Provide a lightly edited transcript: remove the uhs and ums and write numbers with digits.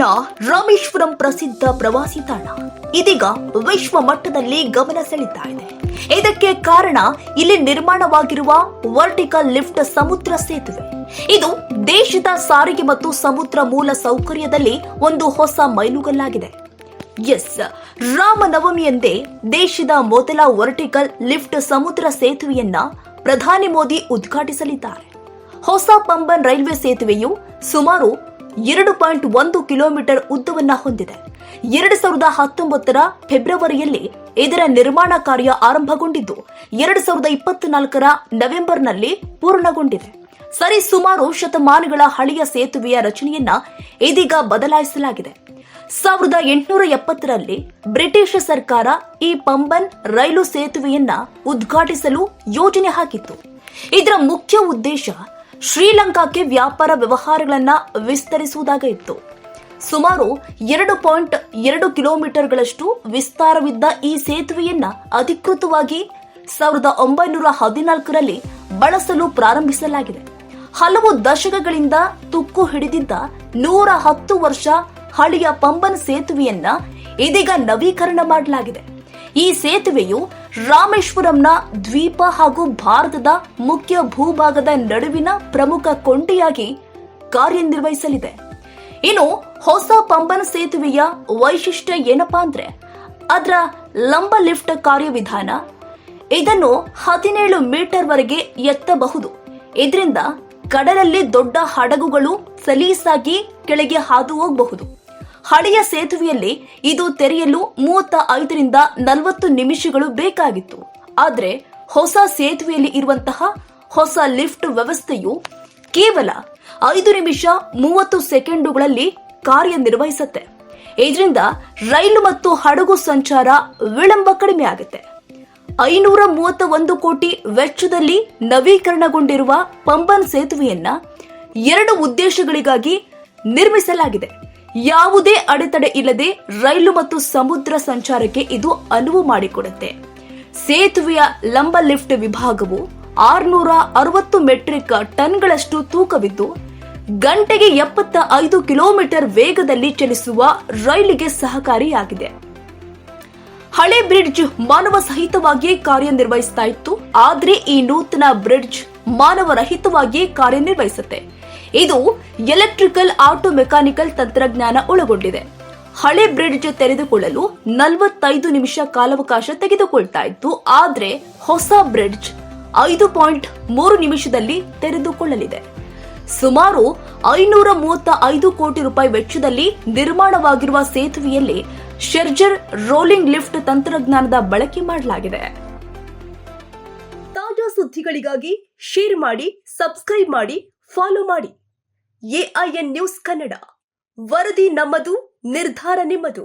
ತಮಿಳುನಾಡಿನ ರಾಮೇಶ್ವರಂ ಪ್ರಸಿದ್ಧ ಪ್ರವಾಸಿ ತಾಣ ಇದೀಗ ವಿಶ್ವ ಮಟ್ಟದಲ್ಲಿ ಗಮನ ಸೆಳೀತಾ ಇದೆ. ಇದಕ್ಕೆ ಕಾರಣ ಇಲ್ಲಿ ನಿರ್ಮಾಣವಾಗಿರುವ ವರ್ಟಿಕಲ್ ಲಿಫ್ಟ್ ಸಮುದ್ರ ಸೇತುವೆ. ಇದು ದೇಶದ ಸಾರಿಗೆ ಮತ್ತು ಸಮುದ್ರ ಮೂಲ ಸೌಕರ್ಯದಲ್ಲಿ ಒಂದು ಹೊಸ ಮೈಲುಗಲ್ಲಾಗಿದೆ. ರಾಮನವಮಿಯಂದೇ ದೇಶದ ಮೊದಲ ವರ್ಟಿಕಲ್ ಲಿಫ್ಟ್ ಸಮುದ್ರ ಸೇತುವೆಯನ್ನ ಪ್ರಧಾನಿ ಮೋದಿ ಉದ್ಘಾಟಿಸಲಿದ್ದಾರೆ. ಹೊಸ ಪಂಬನ್ ರೈಲ್ವೆ ಸೇತುವೆಯು ಸುಮಾರು 2.1 ಕಿಲೋಮೀಟರ್ ಉದ್ದವನ್ನ ಹೊಂದಿದೆ. 2019 ಫೆಬ್ರವರಿಯಲ್ಲಿ ಇದರ ನಿರ್ಮಾಣ ಕಾರ್ಯ ಆರಂಭಗೊಂಡಿದ್ದು 2024 ನವೆಂಬರ್ನಲ್ಲಿ ಪೂರ್ಣಗೊಂಡಿದೆ. ಸರಿಸುಮಾರು ಶತಮಾನಗಳ ಹಳೆಯ ಸೇತುವೆಯ ರಚನೆಯನ್ನ ಇದೀಗ ಬದಲಾಯಿಸಲಾಗಿದೆ. 1870ರಲ್ಲಿ ಬ್ರಿಟಿಷ್ ಸರ್ಕಾರ ಈ ಪಂಬನ್ ರೈಲು ಸೇತುವೆಯನ್ನ ಉದ್ಘಾಟಿಸಲು ಯೋಜನೆ ಹಾಕಿತ್ತು. ಇದರ ಮುಖ್ಯ ಉದ್ದೇಶ ಶ್ರೀಲಂಕಾಕ್ಕೆ ವ್ಯಾಪಾರ ವ್ಯವಹಾರಗಳನ್ನು ವಿಸ್ತರಿಸುವುದಾಗಿತ್ತು. ಸುಮಾರು 2.2 ಕಿಲೋಮೀಟರ್ಗಳಷ್ಟು ವಿಸ್ತಾರವಿದ್ದ ಈ ಸೇತುವೆಯನ್ನ ಅಧಿಕೃತವಾಗಿ 1914ರಲ್ಲಿ ಬಳಸಲು ಪ್ರಾರಂಭಿಸಲಾಗಿದೆ. ಹಲವು ದಶಕಗಳಿಂದ ತುಕ್ಕು ಹಿಡಿದಿದ್ದ 110 ವರ್ಷ ಹಳೆಯ ಪಂಬನ್ ಸೇತುವೆಯನ್ನ ಇದೀಗ ನವೀಕರಣ ಮಾಡಲಾಗಿದೆ. ಈ ಸೇತುವೆಯು ರಾಮೇಶ್ವರಂನ ದ್ವೀಪ ಹಾಗೂ ಭಾರತದ ಮುಖ್ಯ ಭೂಭಾಗದ ನಡುವಿನ ಪ್ರಮುಖ ಕೊಂಡಿಯಾಗಿ ಕಾರ್ಯನಿರ್ವಹಿಸಲಿದೆ. ಇನ್ನು ಹೊಸ ಪಂಬನ್ ಸೇತುವೆಯ ವೈಶಿಷ್ಟ್ಯ ಏನಪ್ಪಾ ಅಂದ್ರೆ ಅದರ ಲಂಬ ಲಿಫ್ಟ್ ಕಾರ್ಯವಿಧಾನ. ಇದನ್ನು 17 ಮೀಟರ್ ವರೆಗೆ ಎತ್ತಬಹುದು. ಇದರಿಂದ ಕಡಲಲ್ಲಿ ದೊಡ್ಡ ಹಡಗುಗಳು ಸಲೀಸಾಗಿ ಕೆಳಗೆ ಹಾದು ಹೋಗಬಹುದು. ಹಳೆಯ ಸೇತುವೆಯಲ್ಲಿ ಇದು ತೆರೆಯಲು 35ರಿಂದ 40 ನಿಮಿಷಗಳು ಬೇಕಾಗಿತ್ತು. ಆದರೆ ಹೊಸ ಸೇತುವೆಯಲ್ಲಿ ಇರುವಂತಹ ಹೊಸ ಲಿಫ್ಟ್ ವ್ಯವಸ್ಥೆಯು ಕೇವಲ 5 ನಿಮಿಷ 30 ಸೆಕೆಂಡುಗಳಲ್ಲಿ ಕಾರ್ಯನಿರ್ವಹಿಸುತ್ತೆ. ಇದರಿಂದ ರೈಲು ಮತ್ತು ಹಡಗು ಸಂಚಾರ ವಿಳಂಬ ಕಡಿಮೆ ಆಗುತ್ತೆ. 531 ಕೋಟಿ ವೆಚ್ಚದಲ್ಲಿ ನವೀಕರಣಗೊಂಡಿರುವ ಪಂಬನ್ ಸೇತುವೆಯನ್ನ 2 ಉದ್ದೇಶಗಳಿಗಾಗಿ ನಿರ್ಮಿಸಲಾಗಿದೆ. ಯಾವುದೇ ಅಡೆತಡೆ ಇಲ್ಲದೆ ರೈಲು ಮತ್ತು ಸಮುದ್ರ ಸಂಚಾರಕ್ಕೆ ಇದು ಅನುವು ಮಾಡಿಕೊಡುತ್ತೆ. ಸೇತುವೆಯ ಲಂಬ ಲಿಫ್ಟ್ ವಿಭಾಗವು 660 ಮೆಟ್ರಿಕ್ ಟನ್ಗಳಷ್ಟು ತೂಕವಿದ್ದು ಗಂಟೆಗೆ 75 ಕಿಲೋಮೀಟರ್ ವೇಗದಲ್ಲಿ ಚಲಿಸುವ ರೈಲಿಗೆ ಸಹಕಾರಿಯಾಗಿದೆ. ಹಳೆ ಬ್ರಿಡ್ಜ್ ಮಾನವ ಸಹಿತವಾಗಿ ಕಾರ್ಯನಿರ್ವಹಿಸ್ತಾ ಇತ್ತು. ಆದ್ರೆ ಈ ನೂತನ ಬ್ರಿಡ್ಜ್ ಮಾನವರಹಿತವಾಗಿ ಕಾರ್ಯನಿರ್ವಹಿಸುತ್ತೆ. ಇದು ಎಲೆಕ್ಟ್ರಿಕಲ್ ಆಟೋ ಮೆಕ್ಯಾನಿಕಲ್ ತಂತ್ರಜ್ಞಾನ ಒಳಗೊಂಡಿದೆ. ಹಳೆ ಬ್ರಿಡ್ಜ್ ತೆರೆದುಕೊಳ್ಳಲು 45 ನಿಮಿಷ ಕಾಲಾವಕಾಶ ತೆಗೆದುಕೊಳ್ತಾ ಇತ್ತು. ಆದ್ರೆ ಹೊಸ ಬ್ರಿಡ್ಜ್ 5.3 ನಿಮಿಷದಲ್ಲಿ ತೆರೆದುಕೊಳ್ಳಲಿದೆ. ಸುಮಾರು 535 ಕೋಟಿ ರೂಪಾಯಿ ವೆಚ್ಚದಲ್ಲಿ ನಿರ್ಮಾಣವಾಗಿರುವ ಸೇತುವೆಯಲ್ಲಿ ಶೆರ್ಜರ್ ರೋಲಿಂಗ್ ಲಿಫ್ಟ್ ತಂತ್ರಜ್ಞಾನದ ಬಳಕೆ ಮಾಡಲಾಗಿದೆ. ತಾಜಾ ಸುದ್ದಿಗಳಿಗಾಗಿ ಶೇರ್ ಮಾಡಿ, ಸಬ್ಸ್ಕ್ರೈಬ್ ಮಾಡಿ, ಫಾಲೋ ಮಾಡಿ. AIN ನ್ಯೂಸ್ ಕನ್ನಡ, ವರದಿ ನಮ್ಮದು, ನಿರ್ಧಾರ ನಿಮ್ಮದು.